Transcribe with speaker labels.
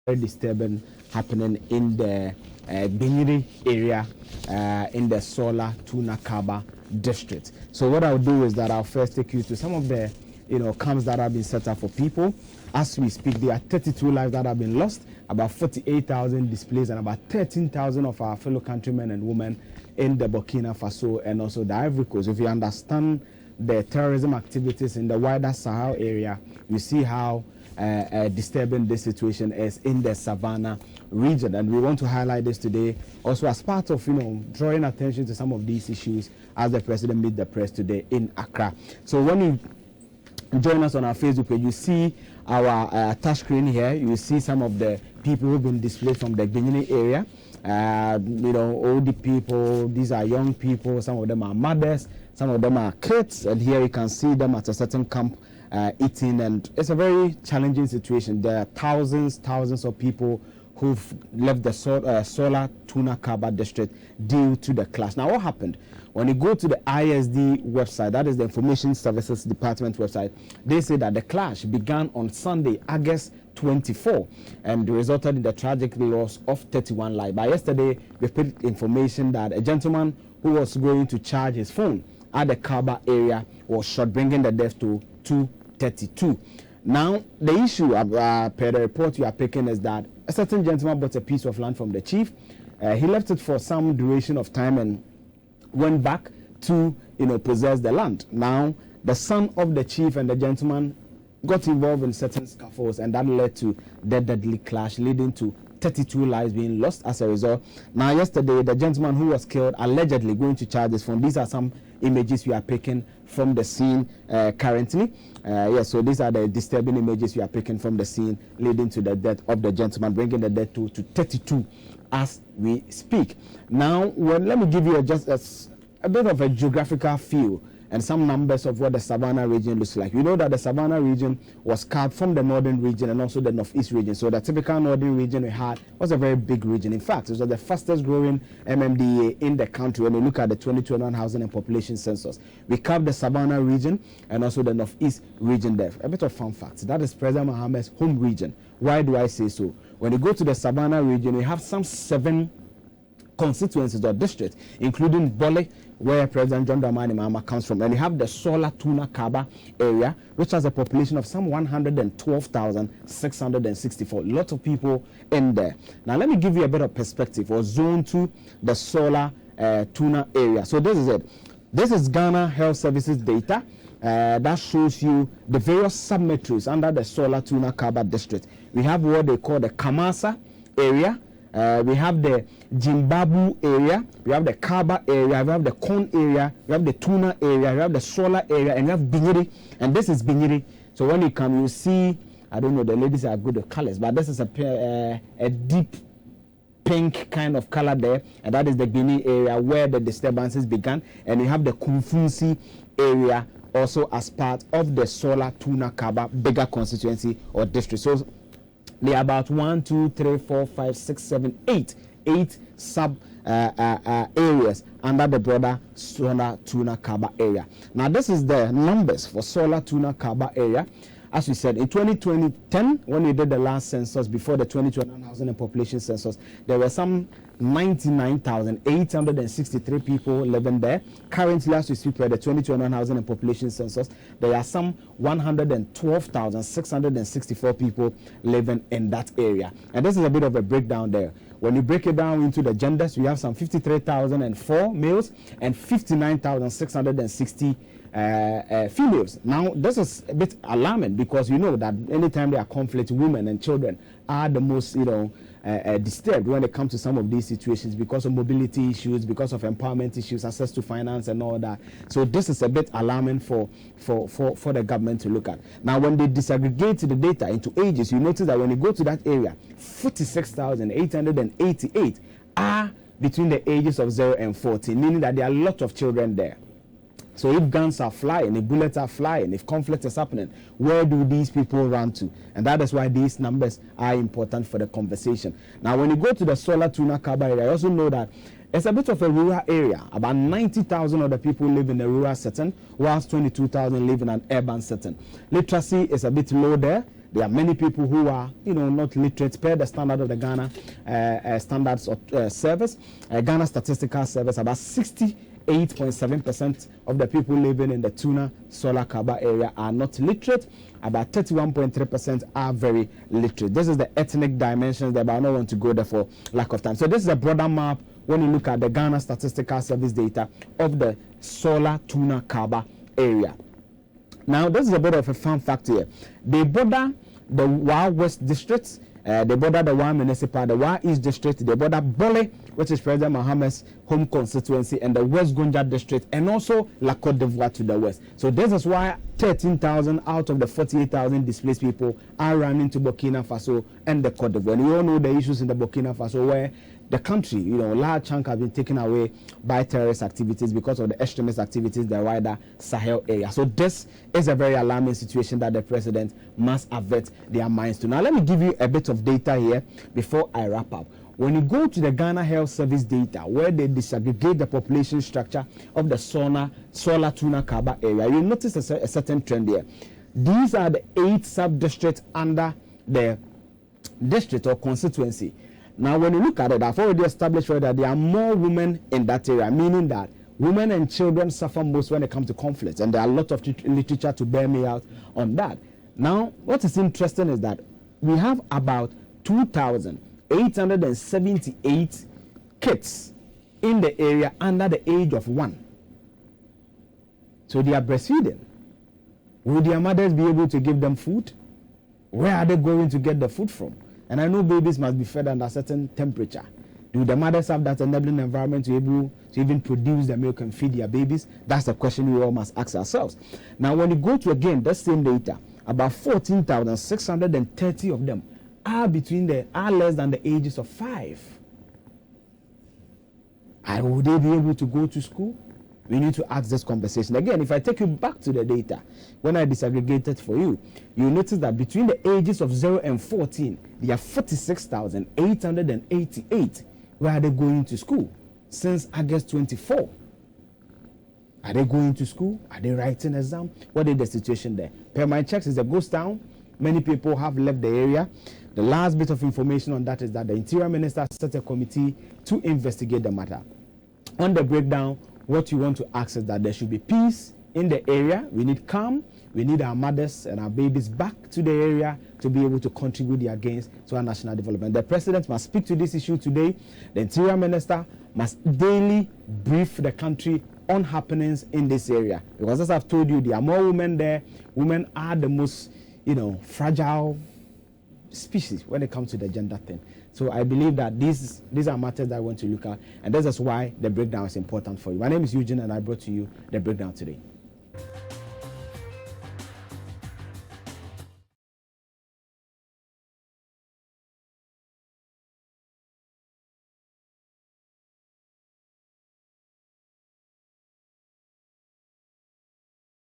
Speaker 1: very disturbing happening in the Gbenyiri area in the Sola Tuna Kaba district. So what I'll do is that I'll first take you to some of the camps that have been set up for people. As we speak, there are 32 lives that have been lost, about 48,000 displaced, and about 13,000 of our fellow countrymen and women in the Burkina Faso and also the Ivory Coast. If you understand the terrorism activities in the wider Sahel area, you see how disturbing this situation is in the Savannah region, and we want to highlight this today also as part of drawing attention to some of these issues as the president met the press today in Accra. So when you join us on our Facebook page, you see our touch screen here. You see some of the people who've been displaced from the Gbenyiri area. Older people, these are young people, some of them are mothers, some of them are kids, and here you can see them at a certain camp eating, and it's a very challenging situation. There are thousands of people who've left the Sola Tuna Kaba district due to the clash. Now, what happened? When you go to the ISD website, that is the Information Services Department website, they say that the clash began on Sunday, August 24, and resulted in the tragic loss of 31 lives. But yesterday, we put information that a gentleman who was going to charge his phone at the Kaba area was shot, bringing the death to 232. Now, the issue per the report you are picking is that a certain gentleman bought a piece of land from the chief. He left it for some duration of time and went back to possess the land. Now, the son of the chief and the gentleman got involved in certain scuffles, and that led to the deadly clash, leading to 32 lives being lost as a result. Now, yesterday, the gentleman who was killed, allegedly going to charge his phone. These are some images we are picking from the scene currently. So these are the disturbing images we are picking from the scene, leading to the death of the gentleman, bringing the death to 32 as we speak. Now, let me give you just a bit of a geographical feel and some numbers of what the Savannah region looks like. You know that the Savannah region was carved from the northern region and also the northeast region. So the typical northern region we had was a very big region. In fact, it was the fastest growing MMDA in the country when you look at the 2021 housing and population census. We carved the Savannah region and also the northeast region there. A bit of fun facts. That is President Mohammed's home region. Why do I say so? When you go to the Savannah region, you have some 7 constituencies or districts, including Bole, where President John Dramani Mahama comes from, and you have the Sola Tuna Kaba area, which has a population of some 112,664. Lots of people in there. Now, let me give you a bit of perspective for Zone 2, the Sola Tuna area. So this is it. This is Ghana Health Services data that shows you the various sub-metros under the Sola Tuna Kaba district. We have what they call the Kamasa area. We have the Jimbabu area, we have the Kaba area, we have the Kon area, we have the Tuna area, we have the Sola area, and we have Gbenyiri, and this is Gbenyiri. So when you come, you see, I don't know, the ladies are good at colors, but this is a deep pink kind of color there, and that is the Gbenyiri area where the disturbances began, and you have the Kumfunsi area also as part of the Sola Tuna Kaba bigger constituency or district. So there are about 1, 2, 3, 4, 5, 6, 7, 8 sub areas under the broader Sola Tuna Kaba area. Now, this is the numbers for Sola Tuna Kaba area. As we said, in 2010, when we did the last census before the 2021 housing and population census, there were some 99,863 people living there. Currently, as we speak, for the 2021 housing and population census, there are some 112,664 people living in that area. And this is a bit of a breakdown there. When you break it down into the genders, we have some 53,004 males and 59,660 females. Now, this is a bit alarming because you know that anytime there are conflict, women and children are the most, disturbed when it comes to some of these situations because of mobility issues, because of empowerment issues, access to finance and all that. So this is a bit alarming for the government to look at. Now, when they disaggregate the data into ages, you notice that when you go to that area, 46,888 are between the ages of 0 and 14, meaning that there are a lot of children there. So if guns are flying, if bullets are flying, if conflict is happening, where do these people run to? And that is why these numbers are important for the conversation. Now, when you go to the Sola Tuna Kaba area, I also know that it's a bit of a rural area. About 90,000 of the people live in a rural setting, whilst 22,000 live in an urban setting. Literacy is a bit low there. there are many people who are, not literate per the standard of the Ghana standards of service. Ghana Statistical Service, about 68.7% of the people living in the Tuna Solar Kaba area are not literate. About 31.3% are very literate. This is the ethnic dimensions there, but I don't want to go there for lack of time. So this is a broader map when you look at the Ghana Statistical Service data of the Solar Tuna Kaba area. Now, this is a bit of a fun fact here. They border the Wa West District, they border the Wa Municipal, the Wa East District, they border Bole, which is President Mohammed's home constituency, and the West Gonja District, and also La Côte d'Ivoire to the west. So this is why 13,000 out of the 48,000 displaced people are running to Burkina Faso and the Côte d'Ivoire. And you all know the issues in the Burkina Faso where the country, a large chunk have been taken away by terrorist activities because of the extremist activities in the wider Sahel area. So this is a very alarming situation that the president must avert their minds to. Now, let me give you a bit of data here before I wrap up. When you go to the Ghana Health Service data, where they disaggregate the population structure of the Solar Tuna Kaba area, you notice a certain trend here. These are the 8 sub-districts under the district or constituency. Now, when you look at it, I've already established that there are more women in that area, meaning that women and children suffer most when it comes to conflicts, and there are a lot of literature to bear me out on that. Now, what is interesting is that we have about 2,878 kids in the area under the age of 1. So they are breastfeeding. Will their mothers be able to give them food? Where are they going to get the food from? And I know babies must be fed under a certain temperature. Do the mothers have that enabling environment to be able to even produce the milk and feed their babies? That's the question we all must ask ourselves. Now, when you go to, again, that same data, about 14,630 of them are less than the ages of 5. And will they be able to go to school? We need to ask this conversation. Again, if I take you back to the data, when I disaggregated for you, you notice that between the ages of 0 and 14, there are 46,888. Where are they going to school? Since August 24. Are they going to school? Are they writing exam? What is the situation there? Per my checks, is a ghost town. Many people have left the area. The last bit of information on that is that the Interior Minister set a committee to investigate the matter. On the breakdown, what you want to ask is that there should be peace in the area. We need calm. We need our mothers and our babies back to the area to be able to contribute their gains to our national development. The president must speak to this issue today. The Interior Minister must daily brief the country on happenings in this area. Because as I've told you, there are more women there. Women are the most, fragile species when it comes to the gender thing. So I believe that these are matters that I want to look at, and this is why the breakdown is important for you. My name is Eugene, and I brought to you the breakdown today.